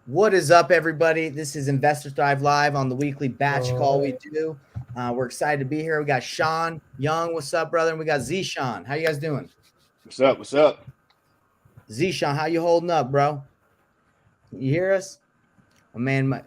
What is up, everybody? This is Investor Thrive Live on the weekly batch All call we right. do. We're excited to be here. We got Sean Young. What's up, brother? And we got Z Sean. How you guys doing? What's up? What's up? Z Sean, how you holding up, bro? You hear us? Oh, man,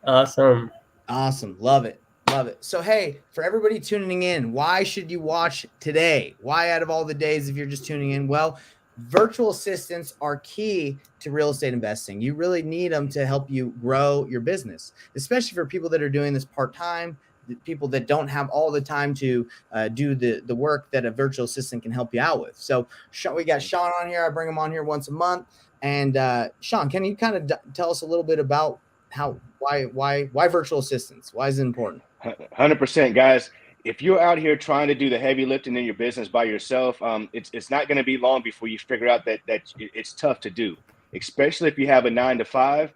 Awesome. awesome. Love it. Love it. So, hey, for everybody tuning in, why should you watch today? Why, out of all the days, if you're just tuning in? Well, virtual assistants are key to real estate investing. You really need them to help you grow your business, especially for people that are doing this part time, people that don't have all the time to do the work that a virtual assistant can help you out with. So, we got Sean on here. I bring him on here once a month. And Sean, can you kind of tell us a little bit about why virtual assistants? Why is it important? 100%, guys. If you're out here trying to do the heavy lifting in your business by yourself, it's not going to be long before you figure out that it's tough to do, especially if you have a 9 to 5.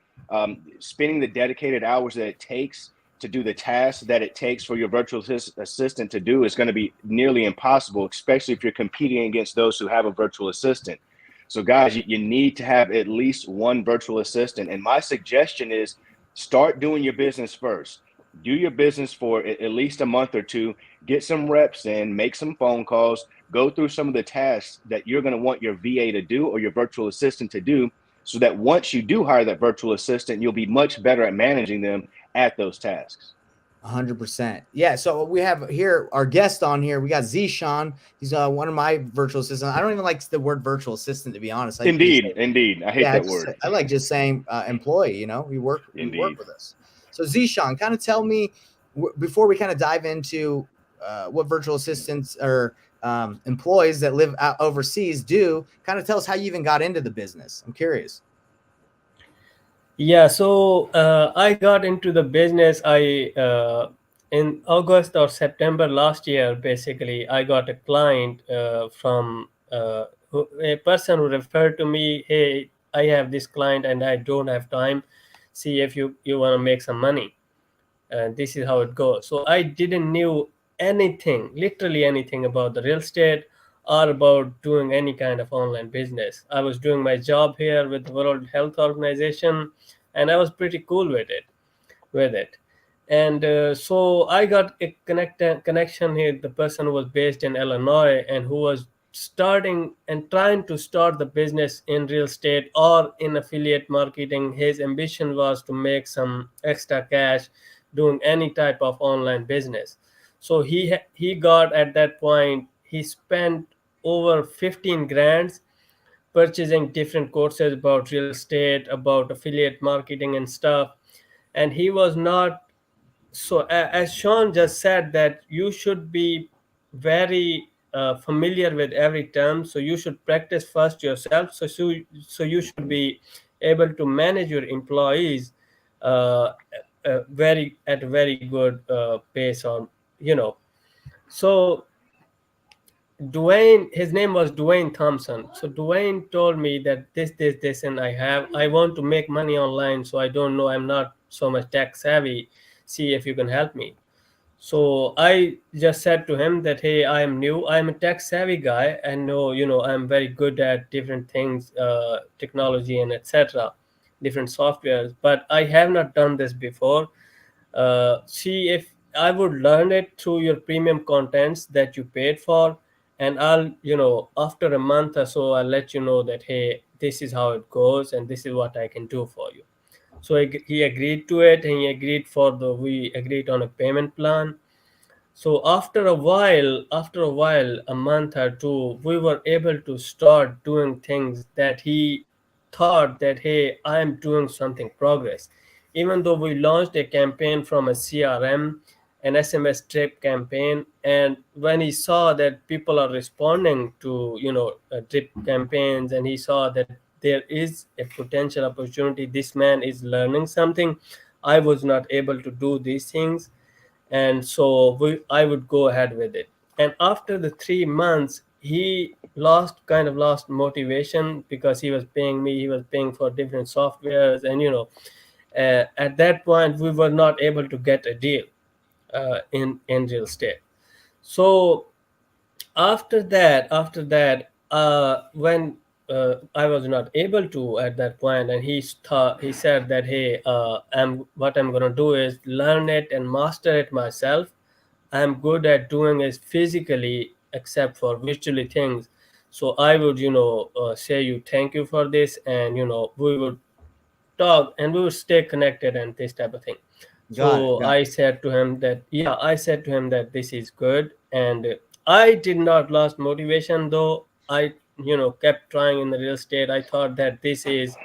Spending the dedicated hours that it takes to do the tasks that it takes for your virtual assistant to do is going to be nearly impossible, especially if you're competing against those who have a virtual assistant. So, guys, you need to have at least one virtual assistant. And my suggestion is start doing your business first. Do your business for at least a month or two, get some reps in, make some phone calls, go through some of the tasks that you're going to want your VA to do or your virtual assistant to do, so that once you do hire that virtual assistant, you'll be much better at managing them at those tasks. 100%. Yeah. So we have here our guest on here. We got Z Sean. He's one of my virtual assistants. I don't even like the word virtual assistant, to be honest. I usually say, Indeed. I hate yeah, that word. I like just saying employee. You work Indeed. with us. So Z Sean, kind of tell me before we kind of dive into what virtual assistants or employees that live out overseas do. Kind of tell us how you even got into the business. I'm curious. Yeah, so I got into the business. In August or September last year, basically, I got a client from a person who referred to me. Hey, I have this client and I don't have time. See if you want to make some money. And this is how it goes. So I didn't knew anything, literally anything about the real estate or about doing any kind of online business. I was doing my job here with the World Health Organization, and I was pretty cool with it. And so I got a connection here. The person who was based in Illinois and who was starting and trying to start the business in real estate or in affiliate marketing. His ambition was to make some extra cash doing any type of online business. So he got, at that point, he spent over 15 grand purchasing different courses about real estate, about affiliate marketing and stuff. And he was not, so as Sean just said, that you should be very familiar with every term. So you should practice first yourself. So you should be able to manage your employees uh, very at a very good pace, or so Dwayne, his name was Dwayne Thompson. So Dwayne told me that this, and I want to make money online. So I don't know, I'm not so much tech savvy. See if you can help me. So I just said to him that, hey, I am new. I'm a tech savvy guy, and know, I'm very good at different things, technology and etc., different softwares. But I have not done this before. See if I would learn it through your premium contents that you paid for, and I'll, after a month or so, I'll let you know that, hey, this is how it goes, and this is what I can do for you. So he agreed to it, and we agreed on a payment plan. So after a while, a month or two, we were able to start doing things that he thought that, hey, I am doing something progress. Even though we launched a campaign from a CRM, an SMS drip campaign, and when he saw that people are responding to drip campaigns, and he saw that there is a potential opportunity, this man is learning something. I was not able to do these things, and so I would go ahead with it. And after the 3 months, he lost motivation, because he was paying for different softwares, and at that point we were not able to get a deal in real estate. So after that, when I was not able to at that point, and he said that, hey, I'm gonna do is learn it and master it myself. I'm good at doing it physically, except for visually things. So I would, say you thank you for this, and we would talk and we would stay connected and this type of thing. Got it. So I said to him that, yeah, I said to him that this is good, and I did not lost motivation, though. I kept trying in the real estate. I thought that this is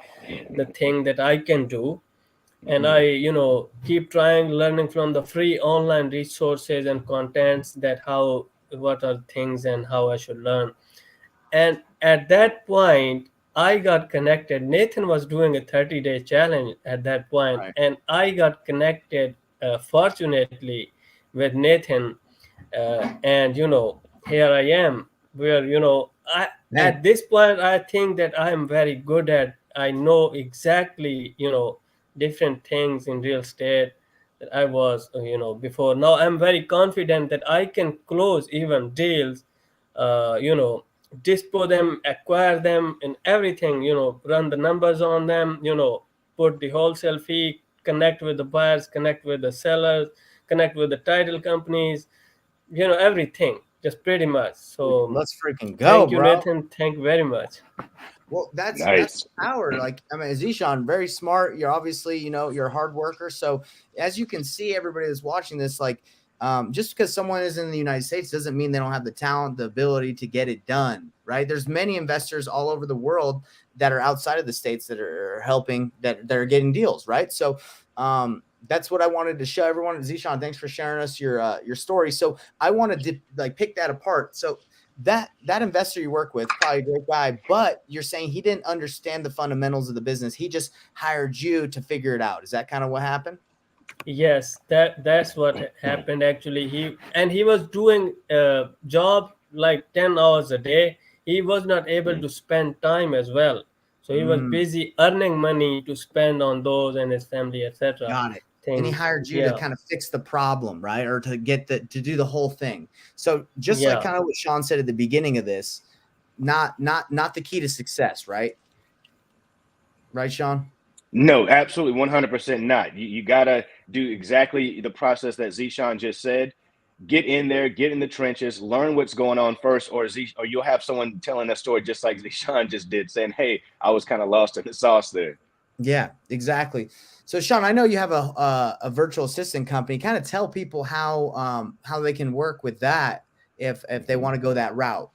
the thing that I can do, and I keep trying, learning from the free online resources and contents, that how what are things and how I should learn. And at that point, I got connected. Nathan was doing a 30-day challenge at that point, Right. and I got connected, fortunately, with Nathan. And here I am, where Man, at this point, I think that I am very good at. I know exactly different things in real estate that I was before. Now I'm very confident that I can close even deals, uh, you know dispo them, acquire them, and everything, run the numbers on them, put the wholesale fee, connect with the buyers, connect with the sellers, connect with the title companies, everything, just pretty much. So let's freaking go, thank you, bro. Nathan. Thank you very much. Well, that's Nice. the power. Like, I mean, Zishan, very smart. You're obviously, you're a hard worker. So as you can see, everybody that's watching this, like, just because someone is in the United States doesn't mean they don't have the talent, the ability to get it done, right? There's many investors all over the world that are outside of the states that are helping, that are getting deals, right? So that's what I wanted to show everyone. Zishan, thanks for sharing us your story. So I wanted to like pick that apart. So that investor you work with, probably a great guy, but you're saying he didn't understand the fundamentals of the business. He just hired you to figure it out. Is that kind of what happened? Yes, that's what happened actually. He was doing a job like 10 hours a day. He was not able to spend time as well. So he was Mm, busy earning money to spend on those and his family, etc. got it. And he things. hired you to Yeah. kind of fix the problem, right? Or to get to do the whole thing. So just like Yeah. kind of what Sean said at the beginning of this, not the key to success, right? Right, Sean? No, absolutely 100% not. You got to do exactly the process that Zishan just said. Get in there, get in the trenches, learn what's going on first, or you'll have someone telling that story just like Zishan just did, saying, "Hey, I was kind of lost in the sauce there." Yeah, exactly. So, Sean, I know you have a virtual assistant company. Kind of tell people how they can work with that if they want to go that route.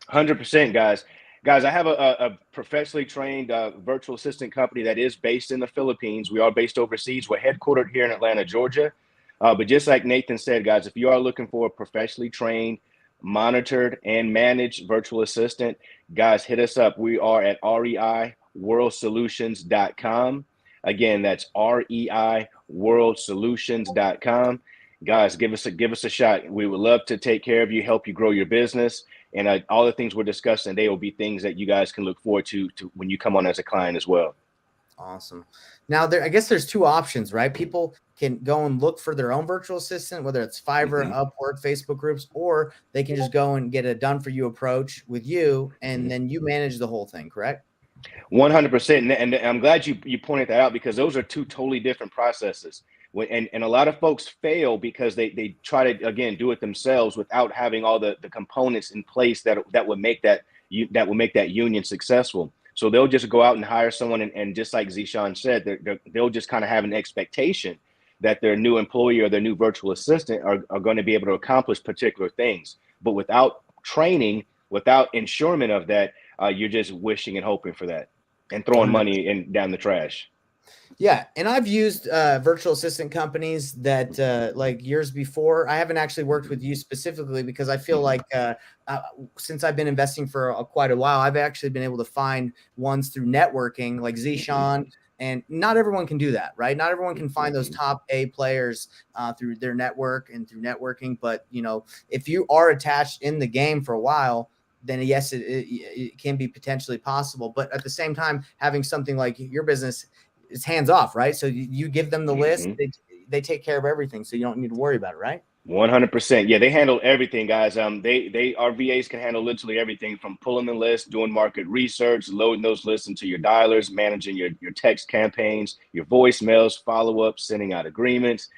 100%, guys. Guys, I have a professionally trained virtual assistant company that is based in the Philippines. We are based overseas. We're headquartered here in Atlanta, Georgia. But just like Nathan said, guys, if you are looking for a professionally trained, monitored, and managed virtual assistant, guys, hit us up. We are at reiworldsolutions.com. Again, that's reiworldsolutions.com. Guys, give us a shot. We would love to take care of you, help you grow your business. And all the things we're discussing, they will be things that you guys can look forward to when you come on as a client as well. Awesome. Now, I guess there's two options, right? People can go and look for their own virtual assistant, whether it's Fiverr, Upwork, Facebook groups, or they can just go and get a done for you approach with you, and then you manage the whole thing, correct? 100%. And I'm glad you pointed that out, because those are two totally different processes. And a lot of folks fail because they try to, again, do it themselves without having all the components in place that would make that union successful. So they'll just go out and hire someone, and just like Zishan said, they'll just kind of have an expectation that their new employee or their new virtual assistant are going to be able to accomplish particular things. But without training, without ensurement of that, you're just wishing and hoping for that and throwing money down the trash. Yeah, and I've used virtual assistant companies that like years before. I haven't actually worked with you specifically because I feel like since I've been investing for quite a while, I've actually been able to find ones through networking, like Zishan. And not everyone can do that, right? Not everyone can find those top A players through their network and through networking. But if you are attached in the game for a while, then yes, it can be potentially possible. But at the same time, having something like your business, it's hands off, right? So you give them the list, they take care of everything, so you don't need to worry about it, right? 100%. Yeah, they handle everything, guys. Our VAs can handle literally everything from pulling the list, doing market research, loading those lists into your dialers, managing your text campaigns, your voicemails, follow-ups, sending out agreements.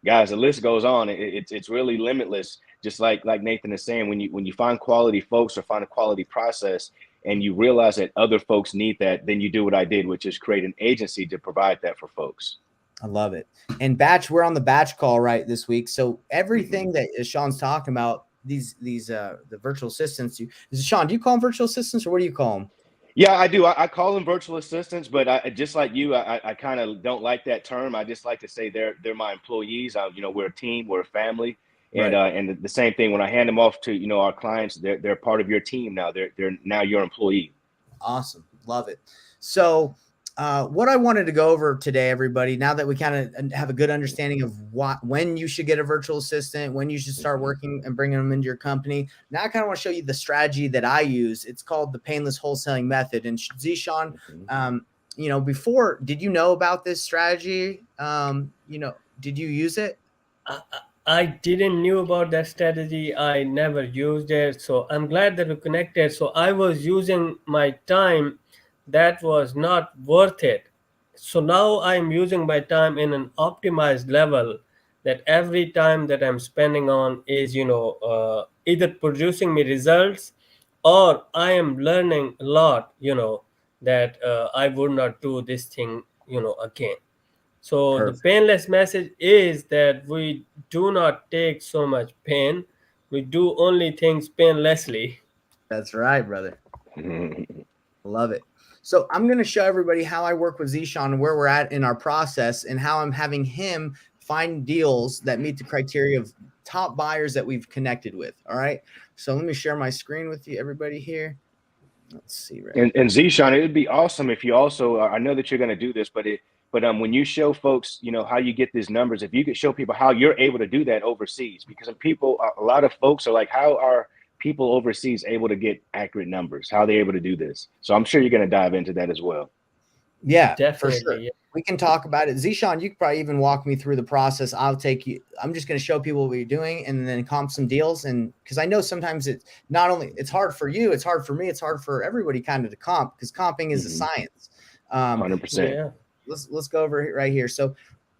Guys, the list goes on. It's really limitless. Just like Nathan is saying, when you find quality folks or find a quality process and you realize that other folks need that, then you do what I did, which is create an agency to provide that for folks. I love it. And batch, we're on the batch call right this week. So everything that Sean's talking about, these the virtual assistants, Sean, do you call them virtual assistants or what do you call them? Yeah, I do. I call them virtual assistants, but I just like you, I kind of don't like that term. I just like to say they're my employees. We're a team, we're a family, and Right. and the same thing when I hand them off to our clients, they're part of your team now. They're now your employee. Awesome, love it. So, what I wanted to go over today, everybody, now that we kind of have a good understanding of when you should get a virtual assistant, when you should start working and bringing them into your company. Now I kind of want to show you the strategy that I use. It's called the painless wholesaling method. And Zishan, before, did you know about this strategy? Did you use it? I didn't knew about that strategy. I never used it. So I'm glad that we connected. So I was using my time that was not worth it. So now I'm using my time in an optimized level, that every time that I'm spending on is, either producing me results, or I am learning a lot, that I would not do this thing, again. So the Perfect. painless message is that we do not take so much pain. We do only things painlessly. That's right, brother. Love it. So I'm going to show everybody how I work with Zishan and where we're at in our process and how I'm having him find deals that meet the criteria of top buyers that we've connected with. All right. So let me share my screen with you, everybody here. Let's see. Right. And Zishan, it would be awesome if you also, I know that you're going to do this, but when you show folks, how you get these numbers, if you could show people how you're able to do that overseas, because a lot of folks are like, how are people overseas able to get accurate numbers? How are they able to do this? So I'm sure you're going to dive into that as well. Yeah, Definitely. for sure. Yeah. We can talk about it. Zishan, you could probably even walk me through the process. I'm just going to show people what we're doing and then comp some deals. And because I know sometimes it's hard for you, it's hard for me, it's hard for everybody kind of to comp, because comping is a science. 100%. Yeah. Let's go over it right here. So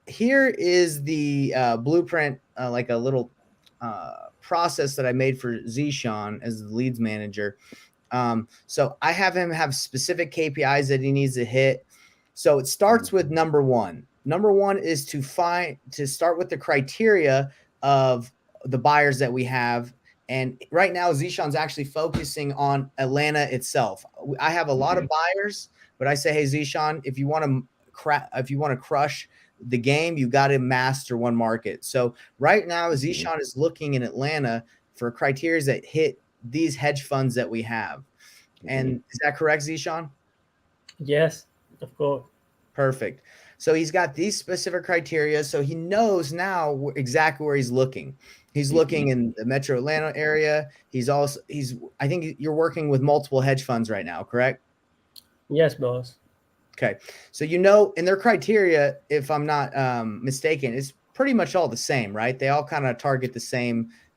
here is the blueprint, like a little process that I made for Zishan as the leads manager. So I have him have specific KPIs that he needs to hit. So it starts with number one. Number one is to start with the criteria of the buyers that we have. And right now, Zishan's actually focusing on Atlanta itself. I have a lot of buyers, but I say, hey, Zishan, if you want to crush the game, you got to master one market. So right now, Zishan is looking in Atlanta for criteria that hit these hedge funds that we have. And is that correct, Zishan? Yes, of course. Perfect. So he's got these specific criteria. So he knows now exactly where he's looking. He's looking in the Metro Atlanta area. I think you're working with multiple hedge funds right now, correct? Yes, boss. Okay. So, in their criteria, if I'm not mistaken, it's pretty much all the same, right? They all kind of target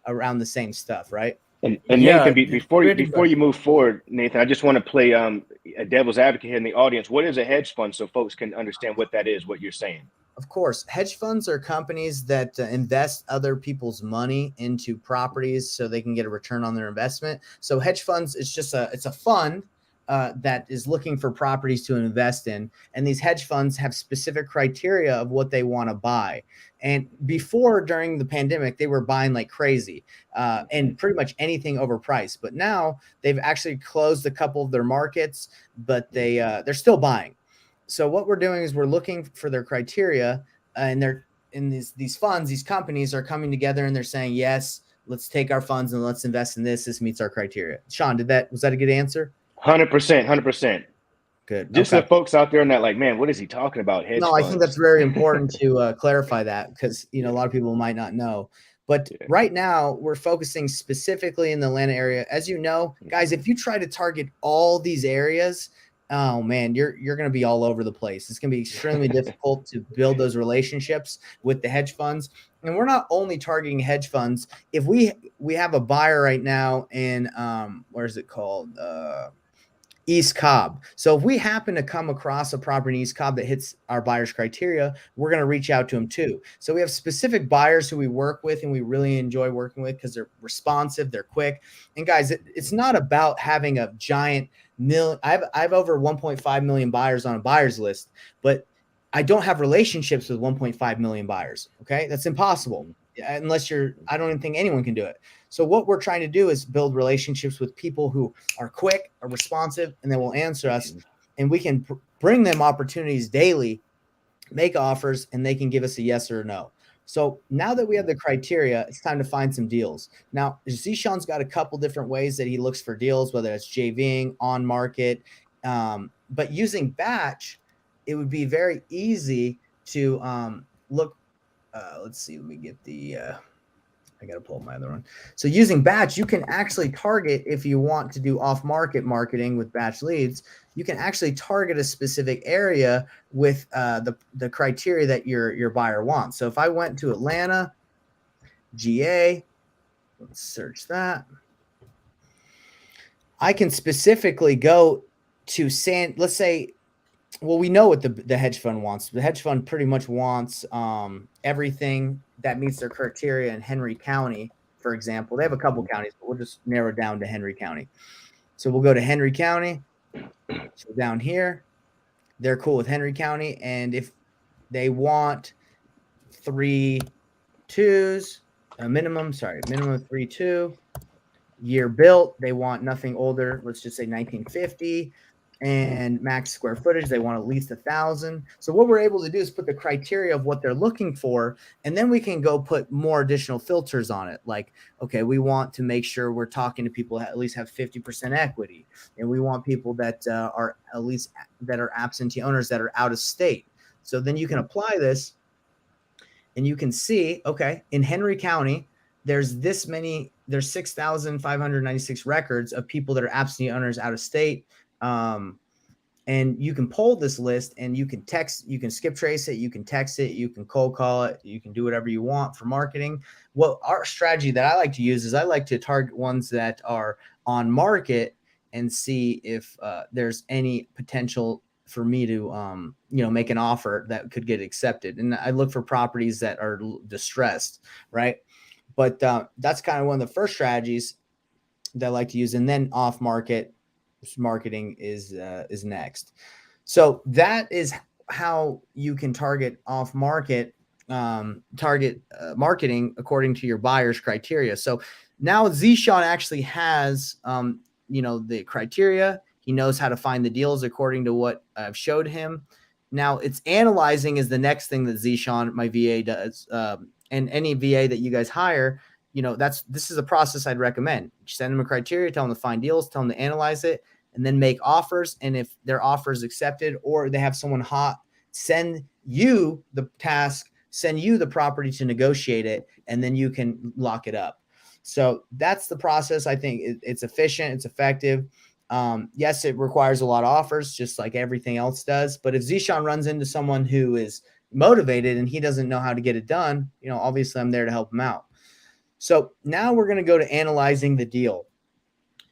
around the same stuff, right? And Yeah, Nathan, before you move forward, Nathan, I just want to play a devil's advocate here in the audience. What is a hedge fund so folks can understand what that is, what you're saying? Of course, hedge funds are companies that invest other people's money into properties so they can get a return on their investment. So hedge funds, it's a fund that is looking for properties to invest in. And these hedge funds have specific criteria of what they want to buy. And during the pandemic, they were buying like crazy and pretty much anything overpriced. But now they've actually closed a couple of their markets, but they're still buying. So what we're doing is we're looking for their criteria, and they're in these funds, these companies are coming together and they're saying, yes, let's take our funds and let's invest in this. This meets our criteria. Sean, was that a good answer? 100%. Good. Just okay. the folks out there and that like, man, what is he talking about? Hedge funds. I think that's very important to clarify that, because a lot of people might not know. But right now we're focusing specifically in the Atlanta area. As you know, guys, if you try to target all these areas, oh man, you're going to be all over the place. It's going to be extremely difficult to build those relationships with the hedge funds. And we're not only targeting hedge funds. If we have a buyer right now in where is it called? East Cobb. So if we happen to come across a property in East Cobb that hits our buyer's criteria, we're going to reach out to them too. So we have specific buyers who we work with and we really enjoy working with because they're responsive, they're quick. And guys, it's not about having a giant million. I have over 1.5 million buyers on a buyer's list, but I don't have relationships with 1.5 million buyers. Okay. That's impossible unless I don't even think anyone can do it. So what we're trying to do is build relationships with people who are quick, are responsive, and they will answer us. And we can bring them opportunities daily, make offers, and they can give us a yes or a no. So now that we have the criteria, it's time to find some deals. Now, Zishan's got a couple different ways that he looks for deals, whether it's JVing, on market. But using batch, it would be very easy to look. Let's see. Let me get the I got to pull up my other one. So using batch, you can actually target, if you want to do off-market marketing with batch leads, you can actually target a specific area with the criteria that your buyer wants. So if I went to Atlanta, GA, let's search that. I can specifically go to let's say, well, we know what the hedge fund wants. The hedge fund pretty much wants everything that meets their criteria in Henry County, for example. They have a couple counties, but we'll just narrow it down to Henry County. So we'll go to Henry County. So down here, they're cool with Henry County. And if they want 3 2s, minimum of 3.2, year built, they want nothing older, let's just say 1950. And max square footage, they want at least 1,000. So what we're able to do is put the criteria of what they're looking for, and then we can go put more additional filters on it. Like, okay, we want to make sure we're talking to people that at least have 50% equity, and we want people that are at least that are absentee owners that are out of state. So then you can apply this, and you can see, okay, in Henry County, there's 6,596 records of people that are absentee owners out of state. And you can pull this list and you can skip trace it, you can text it, you can cold call it, you can do whatever you want for marketing. Well, our strategy that I like to use is I like to target ones that are on market and see if there's any potential for me to, make an offer that could get accepted. And I look for properties that are distressed, right? But that's kind of one of the first strategies that I like to use. And then off market marketing is next. So that is how you can target off market, marketing according to your buyer's criteria. So now Zishan actually has, the criteria. He knows how to find the deals according to what I've showed him. Now it's analyzing is the next thing that Zishan, my VA, does. And any VA that you guys hire, this is a process I'd recommend. Send them a criteria, tell them to find deals, tell them to analyze it, and then make offers. And if their offer is accepted or they have someone hot, send you the task, send you the property to negotiate it, and then you can lock it up. So that's the process. I think it's efficient, it's effective. Yes, it requires a lot of offers, just like everything else does. But if Zishan runs into someone who is motivated and he doesn't know how to get it done, obviously I'm there to help him out. So now we're going to go to analyzing the deal.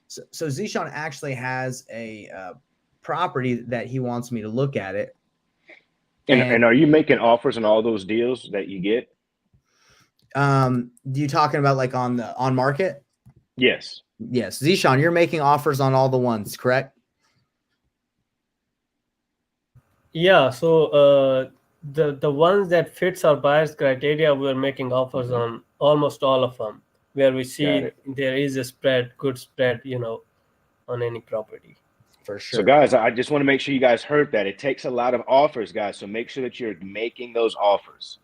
So Zishan actually has a property that he wants me to look at it. And are you making offers on all those deals that you get? You talking about like on market? Yes. Yes. Zishan, you're making offers on all the ones, correct? Yeah. So the ones that fits our buyer's criteria, we're making offers on almost all of them, where we see there is a good spread, on any property. For sure. So guys, I just want to make sure you guys heard that. It takes a lot of offers, guys. So make sure that you're making those offers.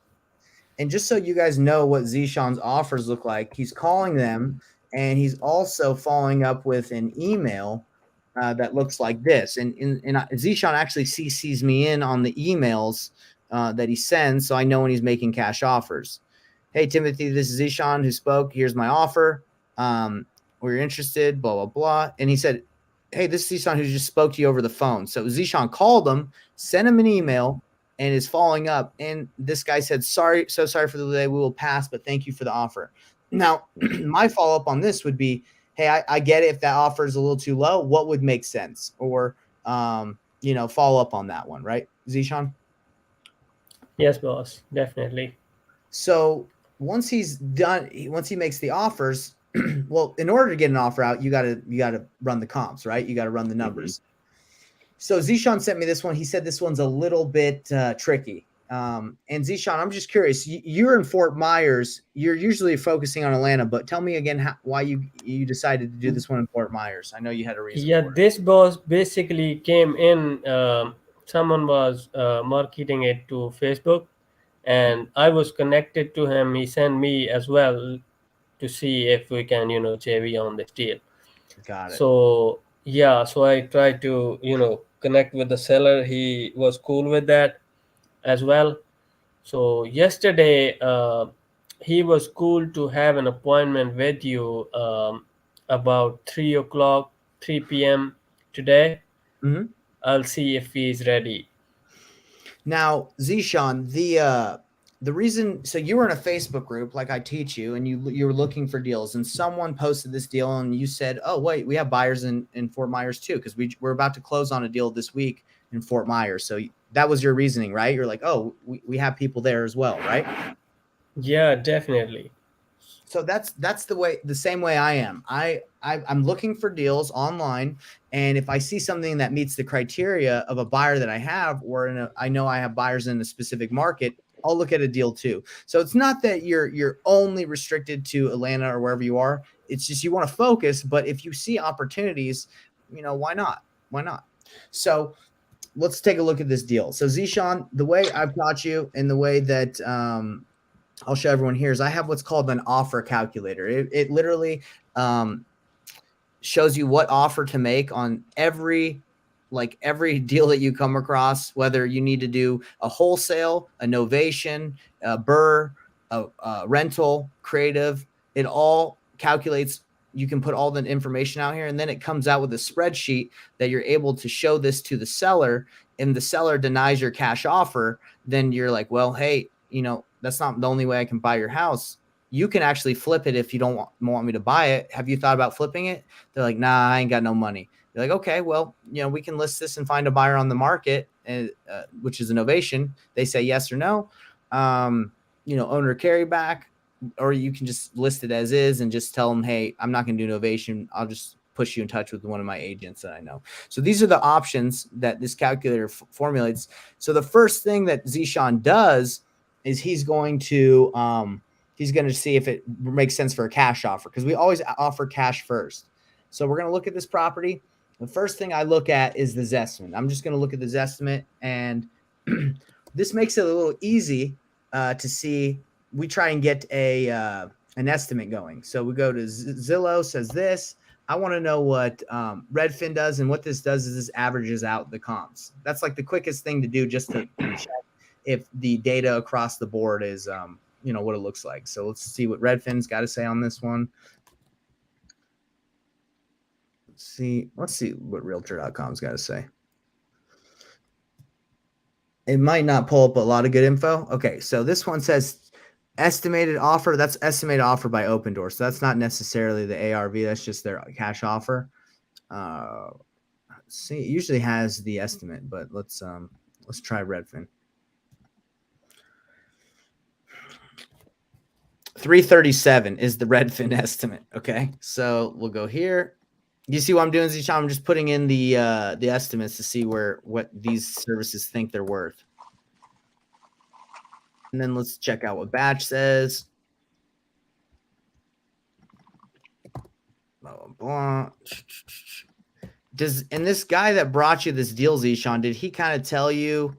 And just so you guys know what Zishan's offers look like, he's calling them and he's also following up with an email that looks like this. And Zishan actually CCs me in on the emails that he sends, so I know when he's making cash offers. Hey, Timothy, this is Zishan who spoke. Here's my offer. We're interested, blah, blah, blah. And he said, hey, this is Zishan who just spoke to you over the phone. So Zishan called him, sent him an email, and is following up. And this guy said, sorry for the delay. We will pass, but thank you for the offer. Now, my follow-up on this would be, hey, I get it if that offer is a little too low. What would make sense? Or, follow up on that one, right, Zishan? Yes, boss, definitely. So once he makes the offers, well, in order to get an offer out, you gotta run the comps, right? You gotta run the numbers. So Zishan sent me this one. He said this one's a little bit tricky. And Zishan, I'm just curious. You're in Fort Myers. You're usually focusing on Atlanta, but tell me again why you decided to do this one in Fort Myers. I know you had a reason Yeah, for it. this boss basically came in. Someone was marketing it to Facebook, and I was connected to him. He sent me as well to see if we can, JV on this deal. Got it. So yeah, so I tried to, connect with the seller. He was cool with that as well. So yesterday, he was cool to have an appointment with you about 3 o'clock, 3 p.m. today. Mm-hmm. I'll see if he's ready. Now, Zishan, the reason, so you were in a Facebook group like I teach you, and you were looking for deals, and someone posted this deal, and you said, "Oh, wait, we have buyers in Fort Myers too, because we're about to close on a deal this week in Fort Myers." So that was your reasoning, right? You're like, "Oh, we have people there as well, right?" Yeah, definitely. So that's the same way I am. I'm looking for deals online, and if I see something that meets the criteria of a buyer that I have, or I know I have buyers in a specific market, I'll look at a deal too. So it's not that you're only restricted to Atlanta or wherever you are. It's just you want to focus. But if you see opportunities, why not? Why not? So let's take a look at this deal. So Zishan, the way I've taught you, and the way that I'll show everyone here is I have what's called an offer calculator. It literally shows you what offer to make on every deal that you come across, whether you need to do a wholesale, a novation, a burr, a rental, creative. It all calculates. You can put all the information out here, and then it comes out with a spreadsheet that you're able to show this to the seller. And the seller denies your cash offer, then you're like, well, hey, that's not the only way I can buy your house. You can actually flip it if you don't want me to buy it. Have you thought about flipping it? They're like, nah, I ain't got no money. You're like, okay, well, we can list this and find a buyer on the market, which is innovation. They say yes or no. Owner carry back, or you can just list it as is and just tell them, hey, I'm not going to do innovation. I'll just push you in touch with one of my agents that I know. So these are the options that this calculator formulates. So the first thing that Zishan does is he's going to see if it makes sense for a cash offer, because we always offer cash first. So we're going to look at this property. The first thing I look at is the Zestimate. I'm just going to look at the Zestimate, and this makes it a little easy to see. We try and get an estimate going. So we go to Zillow, says this. I want to know what Redfin does, and what this does is this averages out the comps. That's like the quickest thing to do, just to check if the data across the board is what it looks like. So let's see what Redfin's got to say on this one. Let's see what realtor.com's got to say. It might not pull up a lot of good info. Okay, so this one says estimated offer. That's estimated offer by Open Door. So that's not necessarily the ARV. That's just their cash offer. Let's see, it usually has the estimate, but let's try Redfin. 337 is the Redfin estimate. Okay, so we'll go here. You see what I'm doing, Zishan? I'm just putting in the estimates to see what these services think they're worth. And then let's check out what Batch says. Blah, blah, blah. And this guy that brought you this deal, Zishan, did he kind of tell you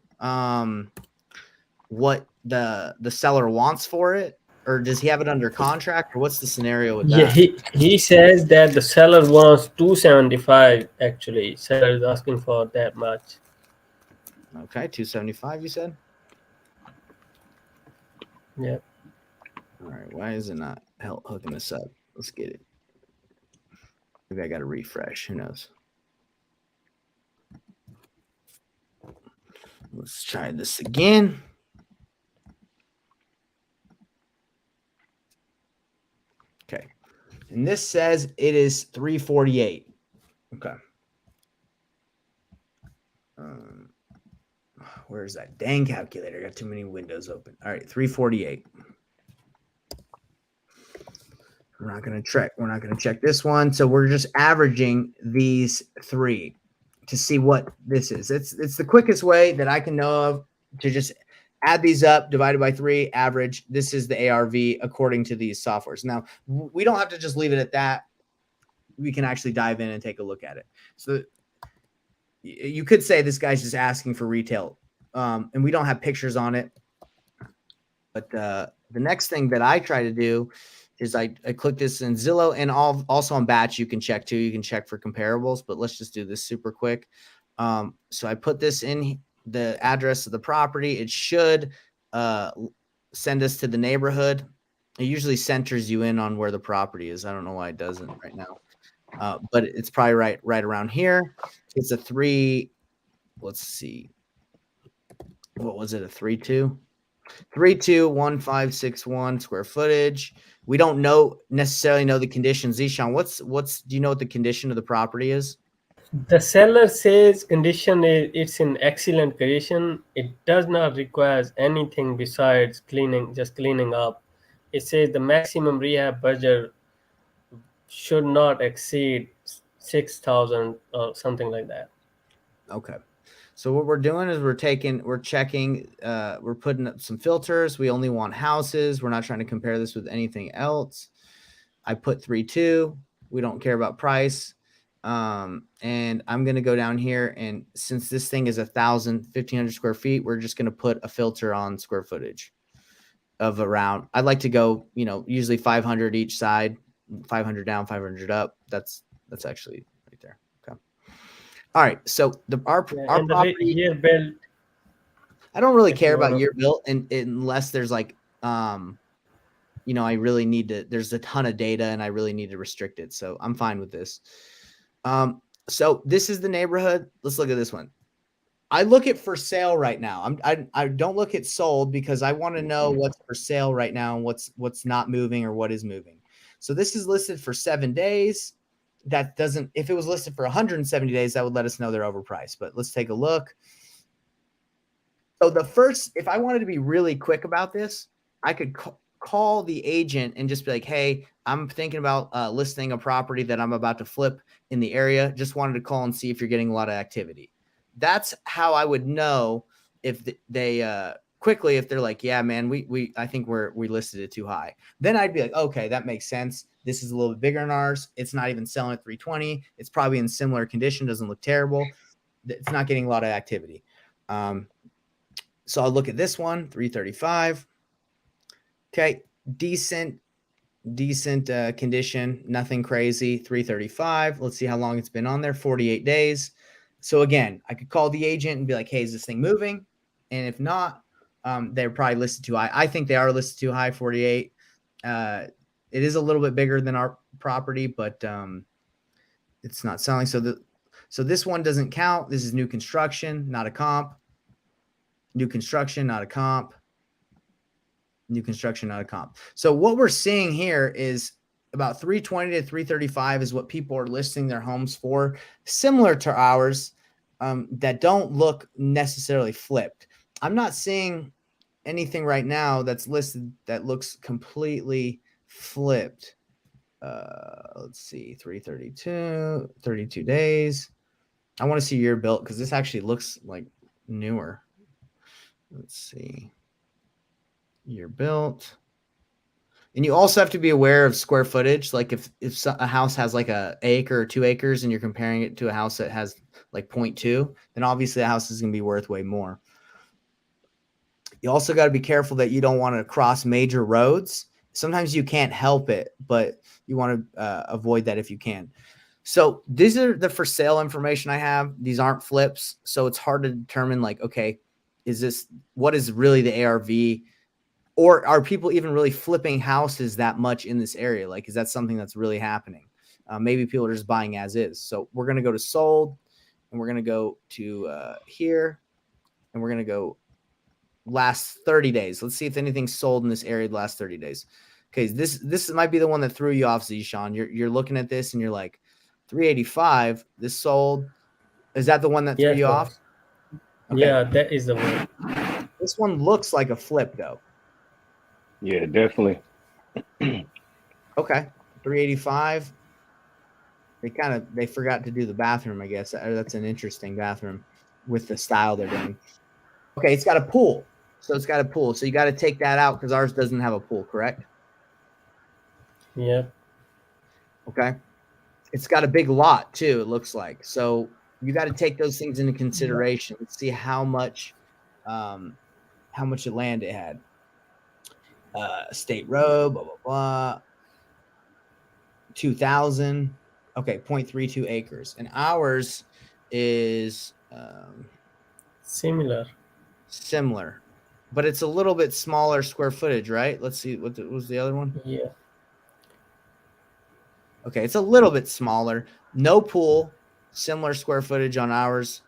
what the seller wants for it? Or does he have it under contract, or what's the scenario with Yeah, that? he says that the seller wants 275. Actually, seller is asking for that much. Okay, 275, you said? Yeah. All right, why is it not hooking this up? Let's get it. Maybe I got to refresh. Who knows? Let's try this again. Okay. And this says it is 348. Okay. Where's that dang calculator? I got too many windows open. All right, 348. We're not going to check this one. So we're just averaging these three to see what this is. It's the quickest way that I can know of to just add these up, divided by 3, average. This is the ARV according to these softwares. Now, we don't have to just leave it at that. We can actually dive in and take a look at it. So you could say this guy's just asking for retail, and we don't have pictures on it. But the next thing that I try to do is I click this in Zillow, and also on Batch you can check too. You can check for comparables, but let's just do this super quick. So I put this in the address of the property. It should send us to the neighborhood. It usually centers you in on where the property is. I don't know why it doesn't right now, but it's probably right around here. It's a 3. Let's see. What was it? A 3.2? 321561 square footage. We don't necessarily know the conditions. Zishan, do you know what the condition of the property is? The seller says condition is it's in excellent condition. It does not require anything besides just cleaning up. It says the maximum rehab budget should not exceed 6,000 or something like that. Okay. So what we're doing is we're checking, we're putting up some filters. We only want houses. We're not trying to compare this with anything else. I put 3.2. We don't care about price. And I'm going to go down here, and since this thing is 1,500 square feet, we're just going to put a filter on square footage of around, I'd like to go, usually 500 each side, 500 down, 500 up. That's actually right there. Okay. All right. So our property, year built, I don't really care about year built unless there's like, I really need to, there's a ton of data and I really need to restrict it. So I'm fine with this. So this is the neighborhood. Let's look at this one. I look at for sale right now. I don't look at sold because I want to know what's for sale right now and what's not moving or what is moving. So this is listed for 7 days. That doesn't, if it was listed for 170 days, that would let us know they're overpriced. But let's take a look. So if I wanted to be really quick about this, I could call the agent and just be like, hey, I'm thinking about listing a property that I'm about to flip in the area. Just wanted to call and see if you're getting a lot of activity. That's how I would know if they quickly, if they're like, yeah, man, I think we listed it too high. Then I'd be like, okay, that makes sense. This is a little bit bigger than ours. It's not even selling at 320. It's probably in similar condition. Doesn't look terrible. It's not getting a lot of activity. So I'll look at this one, 335. Okay, decent condition, nothing crazy. 335. Let's see how long it's been on there. 48 days. So again, I could call the agent and be like, hey, is this thing moving? And if not, they're probably listed too high. I think they are listed too high, 48. It is a little bit bigger than our property, but it's not selling. So this one doesn't count. This is new construction, not a comp. New construction, not a comp. New construction, not a comp. So what we're seeing here is about 320 to 335 is what people are listing their homes for, similar to ours, that don't look necessarily flipped. I'm not seeing anything right now that's listed that looks completely flipped. Let's see, 332, 32 days. I want to see year built because this actually looks like newer. Let's see. Year built. And you also have to be aware of square footage. Like if a house has like a acre or 2 acres and you're comparing it to a house that has like 0.2, then obviously the house is going to be worth way more. You also got to be careful that you don't want to cross major roads. Sometimes you can't help it, but you want to avoid that if you can. So these are the for sale information I have. These aren't flips. So it's hard to determine like, okay, what is really the ARV? Or are people even really flipping houses that much in this area? Like, is that something that's really happening? Maybe people are just buying as is. So we're going to go to sold, and we're going to go to here. and we're going to go last 30 days. Let's see if anything's sold in this area the last 30 days. Okay, this might be the one that threw you off, Zishan. You're looking at this and you're like, 385, this sold. Is that the one that threw Yes, you off? boss. Okay. Yeah, that is the one. This one looks like a flip though. Yeah, definitely. Okay. 385. They forgot to do the bathroom, I guess. That's an interesting bathroom with the style they're doing. Okay, it's got a pool. So you got to take that out because ours doesn't have a pool, correct? Yeah. Okay. It's got a big lot too, it looks like. So you got to take those things into consideration. Let's see how much land it had. State road, blah, blah, blah. 2,000. Okay, 0.32 acres. And ours is Similar. but it's a little bit smaller square footage, right? Let's see, what was the other one? Yeah. Okay, it's a little bit smaller. No pool, similar square footage on ours.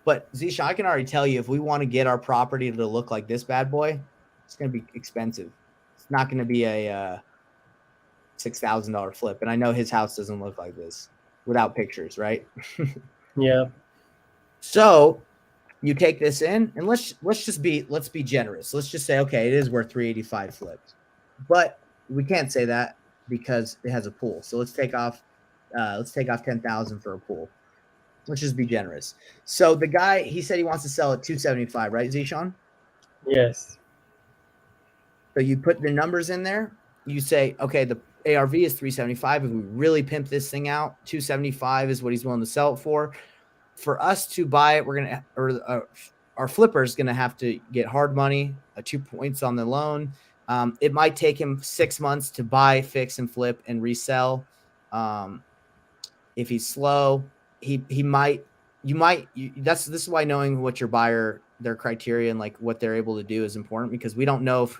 But Zisha, I can already tell you, if we want to get our property to look like this bad boy, it's going to be expensive. It's not going to be a $6,000 flip. And I know his house doesn't look like this without pictures, right? Yeah. So you take this in, and let's be generous. Let's just say, okay, it is worth 385 flipped, but we can't say that because it has a pool. So let's take off 10,000 for a pool. Let's just be generous. So the guy, he said he wants to sell at 275, right, Zishan? Yes. So you put the numbers in there. You say, okay, the ARV is 375. If we really pimp this thing out, 275 is what he's willing to sell it for. For us to buy it, our flipper is going to have to get hard money, 2 points on the loan. It might take him 6 months to buy, fix, and flip and resell. If he's slow, this is why knowing what your buyer, their criteria and like what they're able to do is important, because we don't know if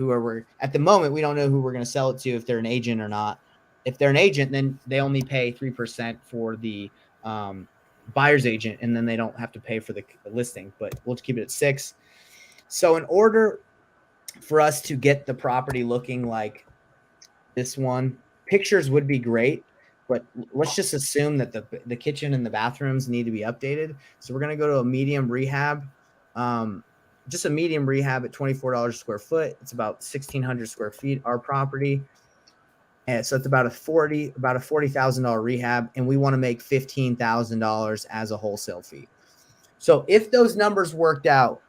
at the moment, we don't know who we're going to sell it to, if they're an agent or not. If they're an agent, then they only pay 3% for the buyer's agent, and then they don't have to pay for the listing, but we'll keep it at 6. So in order for us to get the property looking like this one, pictures would be great, but let's just assume that the kitchen and the bathrooms need to be updated. So we're going to go to a medium rehab, just a medium rehab at $24 a square foot. It's about 1,600 square feet, our property. And so it's about a $40,000 rehab, and we want to make $15,000 as a wholesale fee. So if those numbers worked out,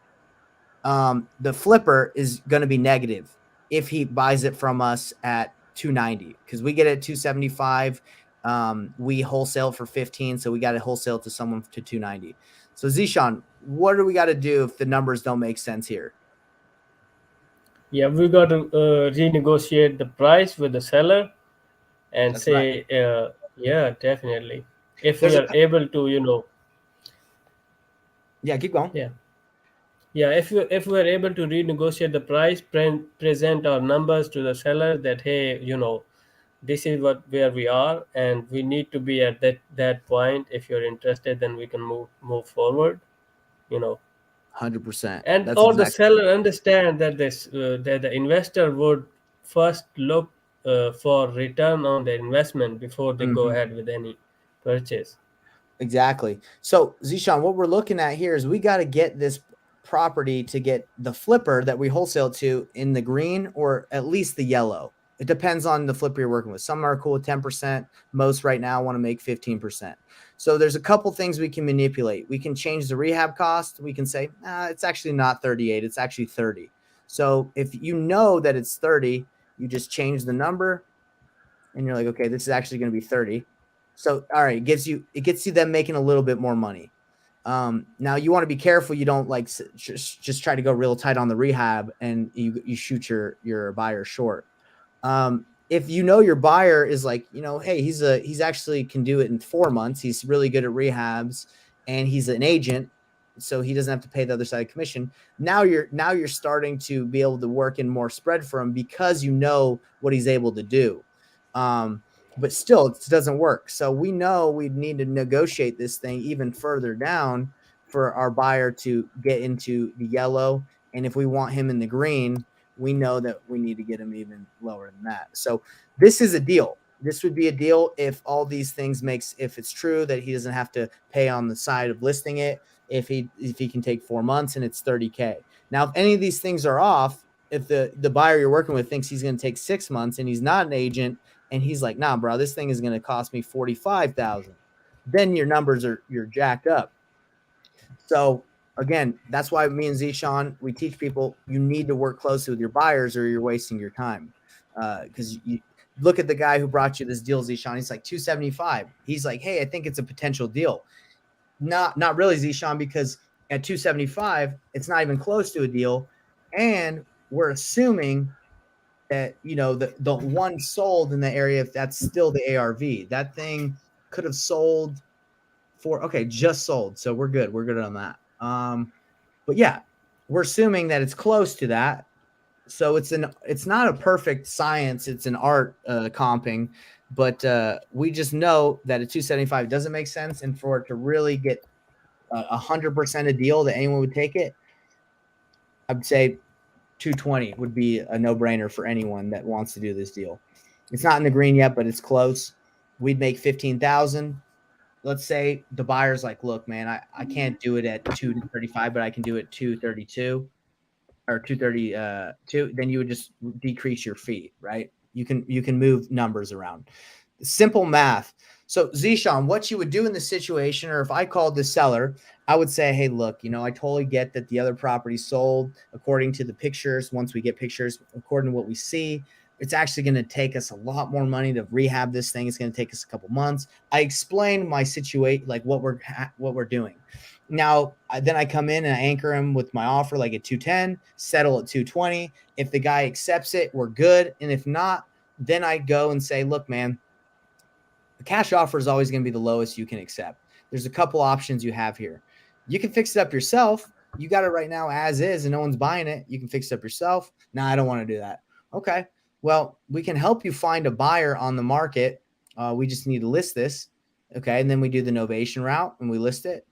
the flipper is going to be negative if he buys it from us at 290, because we get it at 275. We wholesale for 15, so we got to wholesale to someone to 290. So Zishan, what do we got to do if the numbers don't make sense here? Yeah, we got to renegotiate the price with the seller and That's say, yeah, definitely. If we are able to, yeah, keep going. Yeah, if we are able to renegotiate the price, present our numbers to the seller that, hey, this is where we are, and we need to be at that point. If you're interested, then we can move forward. 100%. And the seller understand that that the investor would first look for return on their investment before they go ahead with any purchase. Exactly. So Zishan, what we're looking at here is we got to get this property to get the flipper that we wholesale to in the green, or at least the yellow. It depends on the flipper you're working with. Some are cool with 10%. Most right now want to make 15%. So there's a couple things we can manipulate. We can change the rehab cost. We can say, it's actually not 38. It's actually 30. So if you know that it's 30, you just change the number and you're like, okay, this is actually going to be 30. So, all right, it gets you them making a little bit more money. Now you want to be careful. You don't like just try to go real tight on the rehab and you shoot your buyer short. If you know your buyer is like, hey, he's actually can do it in 4 months. He's really good at rehabs and he's an agent, so he doesn't have to pay the other side of commission. Now you're starting to be able to work in more spread for him because you know what he's able to do. But still, it doesn't work. So we know we need to negotiate this thing even further down for our buyer to get into the yellow. And if we want him in the green, we know that we need to get him even lower than that. So this is a deal. This would be a deal if all these things if it's true that he doesn't have to pay on the side of listing it, if he can take 4 months and it's 30K. Now, if any of these things are off, if the buyer you're working with thinks he's going to take 6 months and he's not an agent and he's like, nah, bro, this thing is going to cost me 45,000, then your numbers you're jacked up. So again, that's why me and Zishan, we teach people you need to work closely with your buyers or you're wasting your time. Because you look at the guy who brought you this deal, Zishan. He's like 275. He's like, hey, I think it's a potential deal. Not really, Zishan, because at 275, it's not even close to a deal, and we're assuming that the one sold in the area, if that's still the ARV, that thing could have sold for just sold, so we're good on that. But yeah, we're assuming that it's close to that. So it's not a perfect science, it's an art comping, but we just know that at 275 doesn't make sense, and for it to really get 100% a deal that anyone would take it, I'd say 220 would be a no-brainer for anyone that wants to do this deal. It's not in the green yet, but it's close. We'd make 15,000. Let's say the buyer's like, look, man, I can't do it at 235, but I can do it 232 or 232. Then you would just decrease your fee, right? You can move numbers around. Simple math. So Zishan, what you would do in this situation, or if I called the seller, I would say, hey, look, I totally get that the other property sold according to the pictures. Once we get pictures, according to what we see, it's actually going to take us a lot more money to rehab this thing. It's going to take us a couple months. I explained my situation, like what we're doing. Now, then I come in and I anchor him with my offer, like at 210, settle at 220. If the guy accepts it, we're good. And if not, then I go and say, look, man, the cash offer is always going to be the lowest you can accept. There's a couple options you have here. You can fix it up yourself. You got it right now as is and no one's buying it. You can fix it up yourself. No, I don't want to do that. Okay. Well, we can help you find a buyer on the market. We just need to list this. Okay. And then we do the novation route and we list it.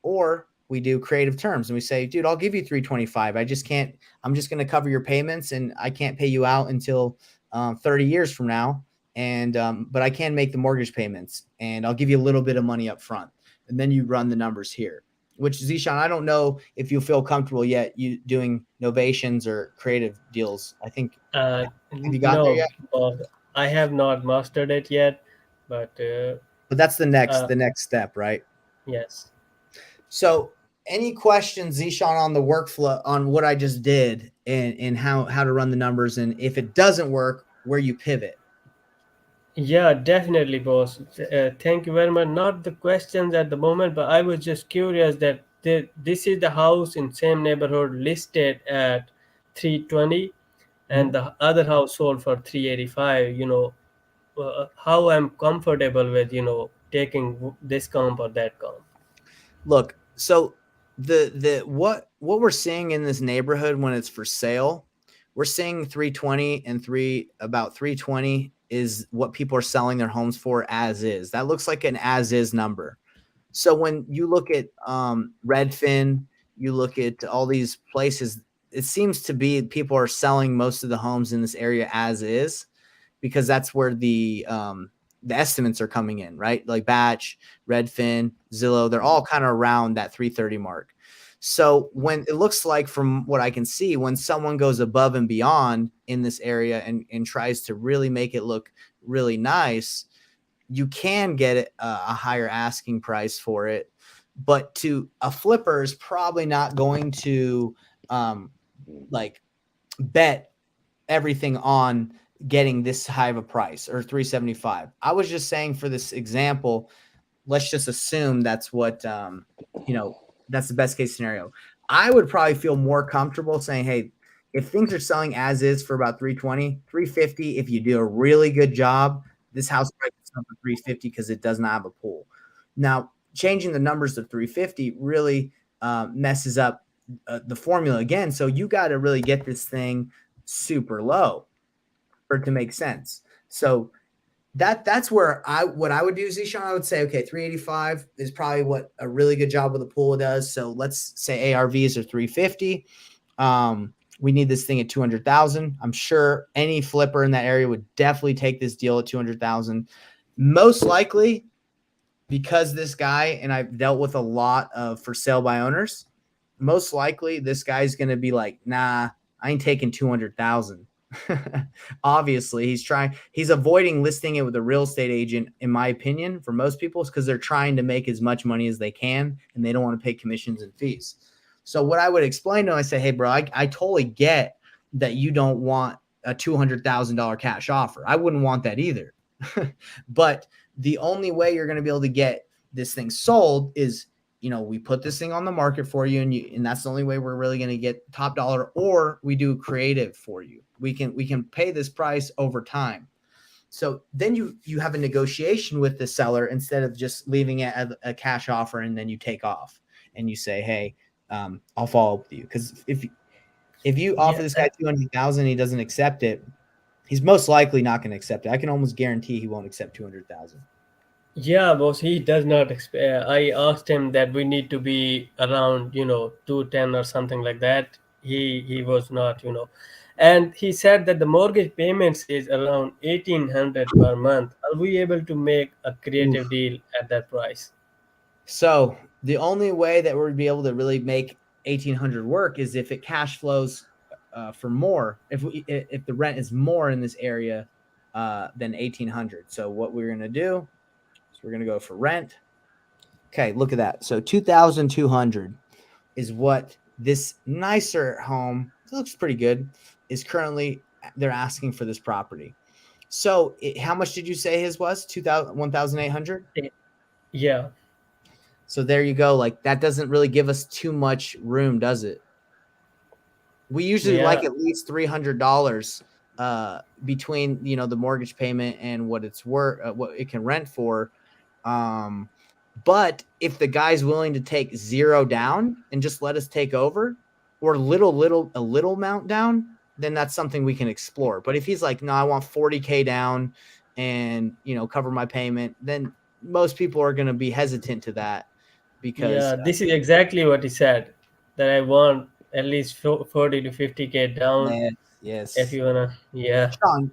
Or we do creative terms and we say, dude, I'll give you 325. I'm just going to cover your payments and I can't pay you out until 30 years from now. And but I can make the mortgage payments and I'll give you a little bit of money up front. And then you run the numbers here, which Zishan, I don't know if you feel comfortable yet you doing novations or creative deals. I think have you got there yet? I have not mastered it yet, but that's the next step, right? Yes. So any questions, Zishan, on the workflow, on what I just did and how to run the numbers, and if it doesn't work, where you pivot? Yeah, definitely, boss. Thank you very much. Not the questions at the moment, but I was just curious that this is the house in same neighborhood listed at 320 and the other house sold for 385. How I'm comfortable with, taking this comp or that comp. Look, so what we're seeing in this neighborhood when it's for sale, we're seeing 320 and about 320 is what people are selling their homes for as is. That looks like an as is number. So when you look at Redfin, you look at all these places, it seems to be people are selling most of the homes in this area as is, because that's where the estimates are coming in, right? Like Batch, Redfin, Zillow, they're all kind of around that 330 mark. So when it looks like, from what I can see, when someone goes above and beyond in this area and tries to really make it look really nice, you can get a higher asking price for it. But to a flipper is probably not going to like bet everything on getting this high of a price or 375. I was just saying, for this example, let's just assume that's what that's the best case scenario. I would probably feel more comfortable saying, hey, if things are selling as is for about 320, 350, if you do a really good job, this house price is up for 350 because it does not have a pool. Now, changing the numbers to 350 really messes up the formula again. So you got to really get this thing super low for it to make sense. So That's where what I would do, Zishan. I would say, okay, 385 is probably what a really good job with the pool does. So let's say ARVs are 350. We need this thing at 200,000. I'm sure any flipper in that area would definitely take this deal at 200,000. Most likely, because this guy, and I've dealt with a lot of for sale by owners, most likely this guy's going to be like, nah, I ain't taking 200,000. Obviously, he's avoiding listing it with a real estate agent, in my opinion, for most people, because they're trying to make as much money as they can and they don't want to pay commissions and fees. So what I would explain to him, I say, hey, bro, I totally get that you don't want a $200,000 cash offer. I wouldn't want that either. But the only way you're going to be able to get this thing sold is, we put this thing on the market for you, and that's the only way we're really going to get top dollar, or we do creative for you. We can pay this price over time. So then you have a negotiation with the seller instead of just leaving it as a cash offer and then you take off and you say, hey, I'll follow up with you. Because if you offer this guy 200,000, he doesn't accept it, he's most likely not going to accept it. I can almost guarantee he won't accept 200,000. Yeah, boss, he does not. I asked him that we need to be around, 210 or something like that. He was not, and he said that the mortgage payments is around 1,800 per month. Are we able to make a creative deal at that price? So the only way that we'd be able to really make 1,800 work is if it cash flows for more. If the rent is more in this area than 1,800. So what we're gonna do is we're gonna go for rent. Okay, look at that. So 2,200 is what this nicer home, it looks pretty good, is currently they're asking for this property. So how much did you say his was? 1,800? Yeah. So there you go. Like that doesn't really give us too much room, does it? We usually like at least $300 between the mortgage payment and what it's worth, what it can rent for. But if the guy's willing to take zero down and just let us take over, or a little amount down, then that's something we can explore. But if he's like, no, I want 40K down and cover my payment, then most people are going to be hesitant to that. Because this is exactly what he said, that I want at least 40 to 50K down. yes. If you wanna,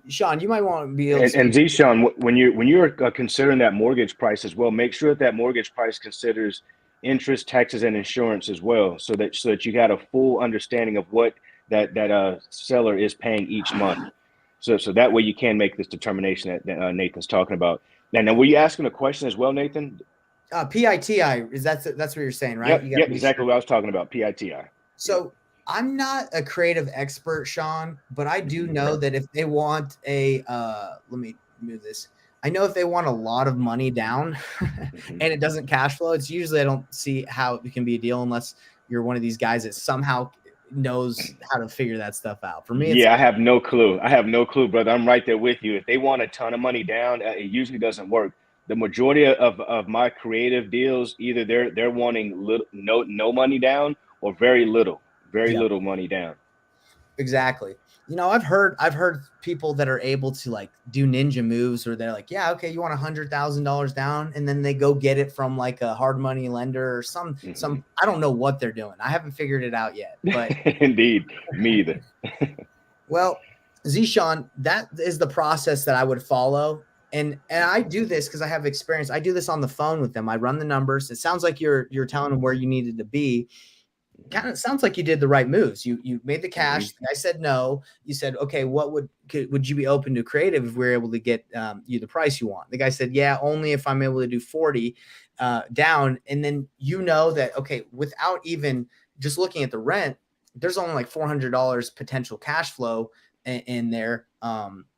Sean, you might want to be able to. And Zishan, when you're considering that mortgage price as well, make sure that mortgage price considers interest, taxes, and insurance as well, so that you got a full understanding of what that seller is paying each month. So that way you can make this determination that Nathan's talking about. Now, were you asking a question as well, Nathan? PITI is that's what you're saying, right? Yep, exactly what I was talking about. PITI. So I'm not a creative expert, Sean, but I do know that if they want let me move this. I know if they want a lot of money down and it doesn't cash flow, it's usually I don't see how it can be a deal unless you're one of these guys that somehow knows how to figure that stuff out. For me, I have no clue. Brother. I'm right there with you. If they want a ton of money down, it usually doesn't work. The majority of my creative deals, either they're wanting no money down or very little money down. Exactly. I've heard people that are able to like do ninja moves where they're like, yeah, okay, you want $100,000 down, and then they go get it from like a hard money lender or some I don't know what they're doing. I haven't figured it out yet. But indeed, me either. Well, Zishan, that is the process that I would follow. And I do this because I have experience. I do this on the phone with them. I run the numbers. It sounds like you're telling them where you needed to be. Kind of sounds like you did the right moves. You made the cash. I said no. You said, okay, what would you be open to creative if we were able to get you the price you want? The guy said, yeah, only if I'm able to do 40 down. And then that, okay, without even just looking at the rent, there's only like $400 potential cash flow in there.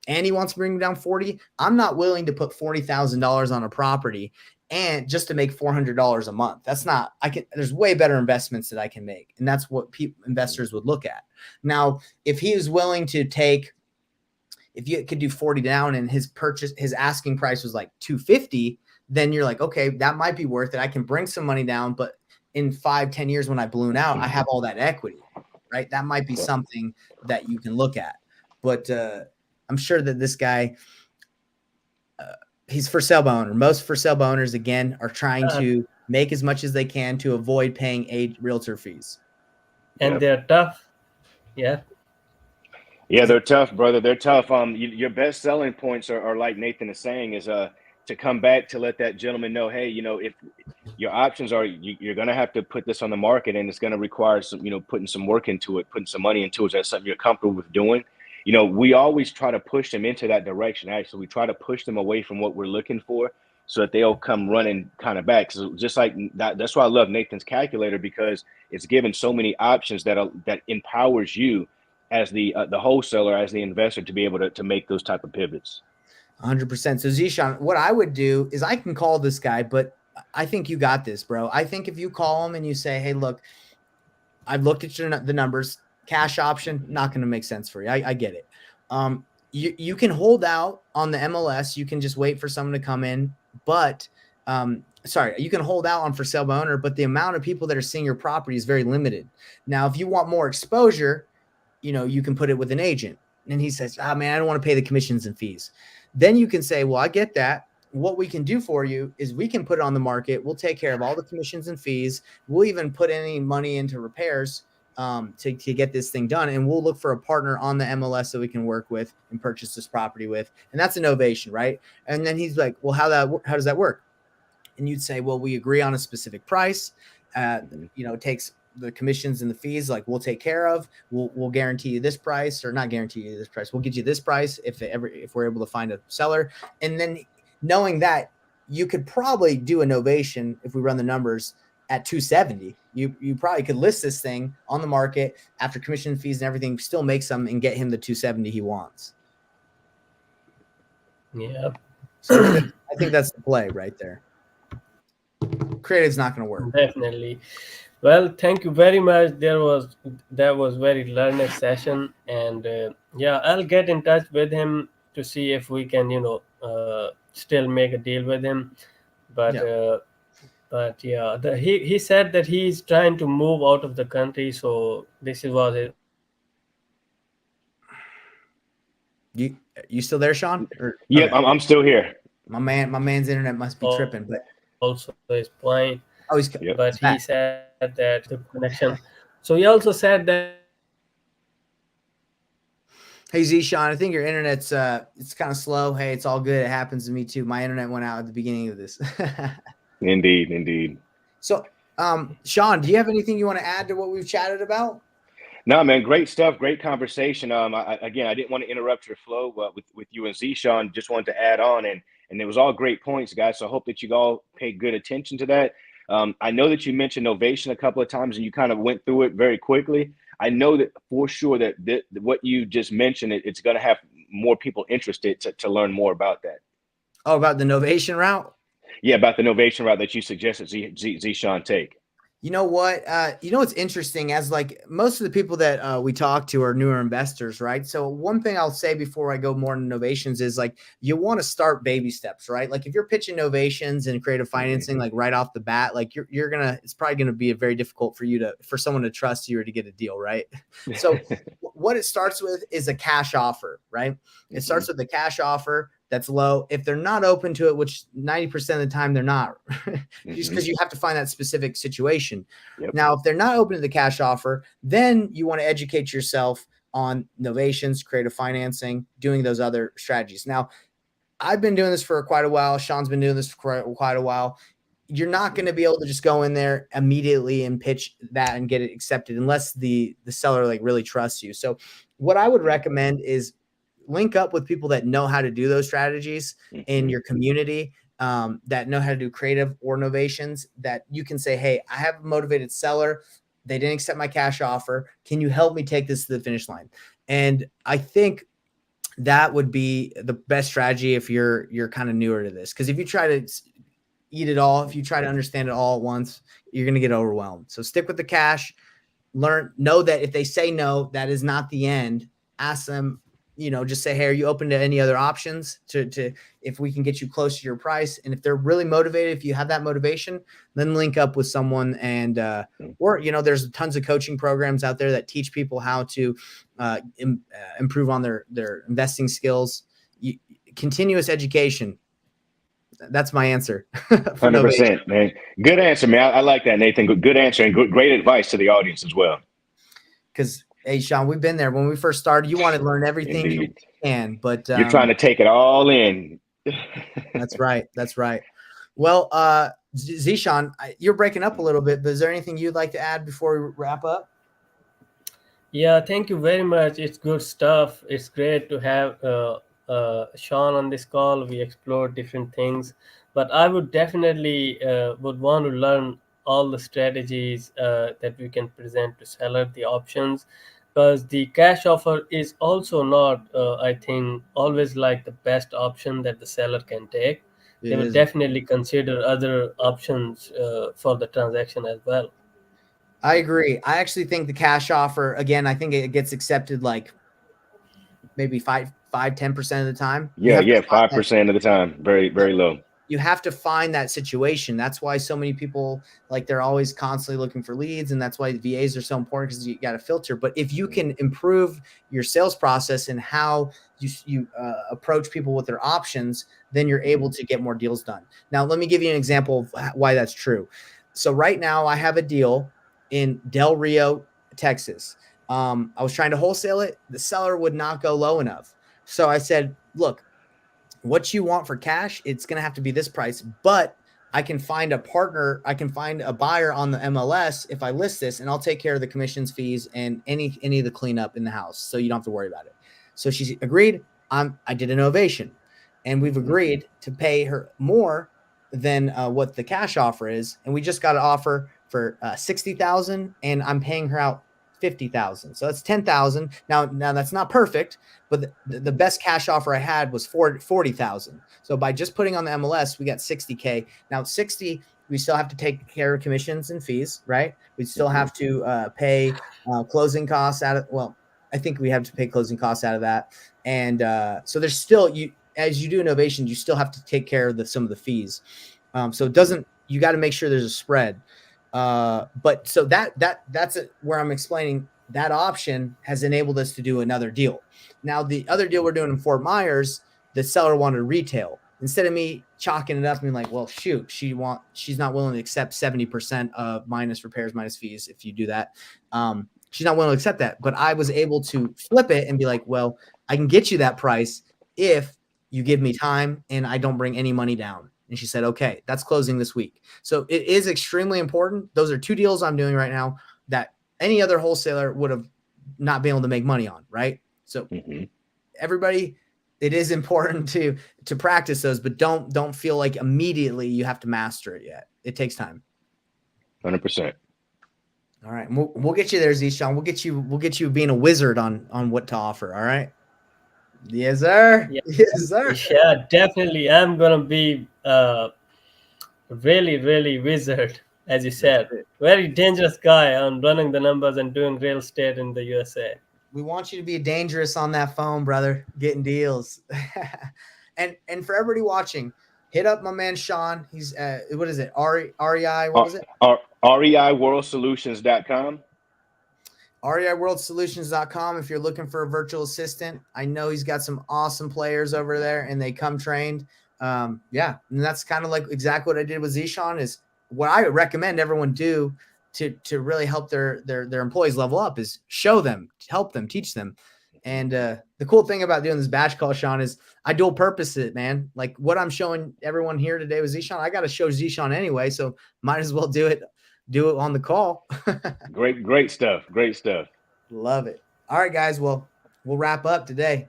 And he wants to bring down 40. I'm not willing to put $40,000 on a property and just to make $400 a month. That's not, there's way better investments that I can make. And that's what investors would look at. Now, if he is willing to take, if you could do 40 down and his asking price was like 250, then you're like, okay, that might be worth it. I can bring some money down, but in 5-10 years, when I balloon out, I have all that equity, right? That might be something that you can look at. But I'm sure that this guy, he's for sale by owner. Most for sale by owners, again, are trying to make as much as they can to avoid paying realtor fees. And they're tough. Yeah. Yeah, they're tough, brother. They're tough. Your best selling points are like Nathan is saying, is to come back to let that gentleman know, hey, if your options are, you're going to have to put this on the market, and it's going to require some, putting some work into it, putting some money into it. Is that something you're comfortable with doing? We always try to push them into that direction. Actually, we try to push them away from what we're looking for, so that they'll come running kind of back. So just like that, that's why I love Nathan's calculator, because it's given so many options that empowers you as the wholesaler, as the investor, to be able to make those type of pivots. 100%. So Zishan, what I would do is I can call this guy, but I think you got this, bro. I think if you call him and you say, hey, look, I've looked at the numbers, cash option, not going to make sense for you. I get it. You can hold out on the MLS. You can just wait for someone to come in, but you can hold out on for sale by owner, but the amount of people that are seeing your property is very limited. Now, if you want more exposure, you can put it with an agent. And he says, man, I don't want to pay the commissions and fees. Then you can say, well, I get that. What we can do for you is we can put it on the market. We'll take care of all the commissions and fees. We'll even put any money into repairs to get this thing done. And we'll look for a partner on the MLS that we can work with and purchase this property with. And that's innovation, right? And then he's like, well, how does that work? And you'd say, well, we agree on a specific price. It takes the commissions and the fees, like we'll take care of. We'll guarantee you this price, or not guarantee you this price. We'll get you this price if we're able to find a seller. And then knowing that, you could probably do a novation if we run the numbers at 270. You probably could list this thing on the market after commission fees and everything, still make some and get him the 270 he wants. Yeah. So I think that's the play right there. Creative's not going to work. Definitely. Well, thank you very much. That was very learned session, and I'll get in touch with him to see if we can, still make a deal with him. But he said that he's trying to move out of the country, so this was it. You still there, Sean? Yeah, okay. I'm still here. My man's internet must be tripping, but also his point. Oh, but he said that the connection. So he also said that. Hey Zishan, I think your internet's it's kind of slow. Hey, it's all good. It happens to me too. My internet went out at the beginning of this. Indeed. So, Sean, do you have anything you want to add to what we've chatted about? No, man, great stuff. Great conversation. I didn't want to interrupt your flow with you and Zishan. Just wanted to add on, and it was all great points, guys. So I hope that you all paid good attention to that. I know that you mentioned novation a couple of times, and you kind of went through it very quickly. I know that for sure that what you just mentioned, it's going to have more people interested to learn more about that. Oh, about the novation route? Yeah, about the novation route that you suggested Zishan take. You know what? What's interesting, as like most of the people that we talk to are newer investors, right? So one thing I'll say before I go more into novations is like, you want to start baby steps, right? Like if you're pitching novations and creative financing, like right off the bat, like it's probably going to be very difficult for someone to trust you or to get a deal, right? So what it starts with is a cash offer, right? It starts with the cash offer that's low. If they're not open to it, which 90% of the time they're not, just because you have to find that specific situation. Yep. Now, if they're not open to the cash offer, then you want to educate yourself on novations, creative financing, doing those other strategies. Now, I've been doing this for quite a while. Sean's been doing this for quite a while. You're not going to be able to just go in there immediately and pitch that and get it accepted unless the seller like really trusts you. So what I would recommend is link up with people that know how to do those strategies in your community, that know how to do creative or novations, that you can say, hey, I have a motivated seller. They didn't accept my cash offer. Can you help me take this to the finish line? And I think that would be the best strategy if you're kind of newer to this. Because if you try to eat it all, if you try to understand it all at once, you're going to get overwhelmed. So stick with the cash. Know that if they say no, that is not the end. Ask them, just say, hey, are you open to any other options to if we can get you close to your price? And if they're really motivated, if you have that motivation, then link up with someone and, there's tons of coaching programs out there that teach people how to improve on their investing skills. Continuous education That's my answer. For 100%, man. Good answer, man. I like that, Nathan. Good answer and great advice to the audience as well. Because, hey, Sean, we've been there when we first started. You want to learn everything you can, but you're trying to take it all in. That's right. That's right. Well, Zishan, you're breaking up a little bit, but is there anything you'd like to add before we wrap up? Yeah, thank you very much. It's good stuff. It's great to have Sean on this call. We explored different things, but I would definitely would want to learn all the strategies that we can present to seller, the options, because the cash offer is also not, I think, always like the best option that the seller can take. They would definitely consider other options for the transaction as well. I agree. I actually think the cash offer, again, I think it gets accepted like maybe 10% of the time. Yeah, 5% of the time. Very, very low. You have to find that situation. That's why so many people, like, they're always constantly looking for leads, and that's why the VAs are so important, because you got to filter. But if you can improve your sales process and how you approach people with their options, then you're able to get more deals done. Now, let me give you an example of why that's true. So right now I have a deal in Del Rio, Texas. I was trying to wholesale it. The seller would not go low enough. So I said, look, what you want for cash, it's going to have to be this price, but I can find a partner. I can find a buyer on the MLS if I list this, and I'll take care of the commissions, fees, and any of the cleanup in the house. So you don't have to worry about it. So she agreed. I did an ovation, and we've agreed to pay her more than what the cash offer is. And we just got an offer for $60,000, and I'm paying her out $50,000. So that's $10,000. Now that's not perfect, but the best cash offer I had was $40,000. So by just putting on the MLS, we got $60K. Now 60, we still have to take care of commissions and fees, right? We still have to pay closing costs out of, well, I think we have to pay closing costs out of that. And so there's still, as you do innovation, you still have to take care of some of the fees. So it doesn't, you got to make sure there's a spread. But so that's where I'm explaining that option has enabled us to do another deal. Now, the other deal we're doing in Fort Myers, the seller wanted retail. Instead of me chalking it up and being like, well, shoot, she's not willing to accept 70% of minus repairs, minus fees. If you do that, she's not willing to accept that. But I was able to flip it and be like, well, I can get you that price if you give me time and I don't bring any money down. And she said, okay, that's closing this week. So it is extremely important. Those are two deals I'm doing right now that any other wholesaler would have not been able to make money on, right? So everybody, it is important to practice those, but don't feel like immediately you have to master it yet. It takes time. 100%. All right. We'll get you there, Zishan. We'll get you being a wizard on what to offer. All right. Yes, sir. Yeah. Yes, sir. Yeah, definitely. I'm gonna be really, really wizard, as you said. Very dangerous guy on running the numbers and doing real estate in the USA. We want you to be dangerous on that phone, brother, getting deals. and for everybody watching, hit up my man Sean. He's what is it? REI, what was it? REIWorldSolutions.com. REIWorldSolutions.com. If you're looking for a virtual assistant, I know he's got some awesome players over there, and they come trained. Yeah, and that's kind of like exactly what I did with Zishan. Is what I recommend everyone do to really help their employees level up is show them, help them, teach them. And the cool thing about doing this batch call, Sean, is I dual purpose it, man. Like what I'm showing everyone here today with Zishan, I got to show Zishan anyway, so might as well do it on the call. Great stuff. Great stuff. Love it. All right, guys. Well, we'll wrap up today.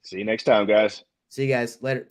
See you next time, guys. See you guys later.